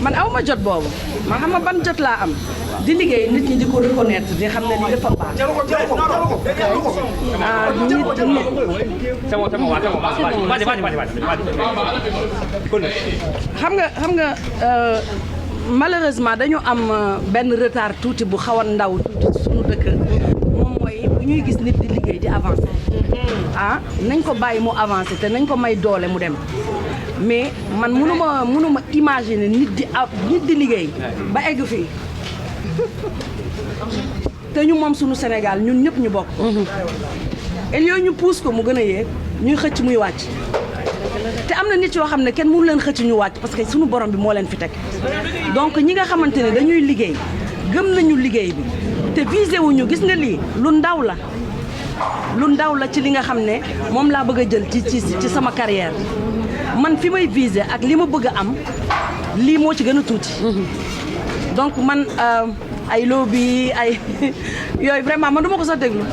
man aw ma jot boobu ma xam nga ban jot laa am di liggéey nit ñi di ko reconnaître di xam ne li dafa baax. xam nga malheureusement dañu am benn retard tuuti bu xaw a ndaw tuuti suñu dëkk moom mooy bu ñuy gis nit di liggéey di avancer nañ ko bàyyi mu avancer te nañ ko may doole mu dem mais man mënuma imaginer nit di liggéey ba egg fii te ñu moom suñu Sénégal ñun ñëpp ñu bokk et yooyu ñu pousse ko mu gën a yéeg ñuy xëcc muy wàcc te am na nit yoo xam ne kenn mënu leen xëcc ñu wàcc parce que suñu borom bi moo leen fi teg donc ñi nga xamante ne dañuy liggéey gëm nañu liggéey bi te visé wuñu gis nga lii lu ndaw la ci li nga xam ne moom laa bëgg a jël ci sama carrière man fi may visé ak li ma bëgg a am lii moo ci gën a tuuti donc man ay lobby ay yooyu vraiment man du ma ko sax déglu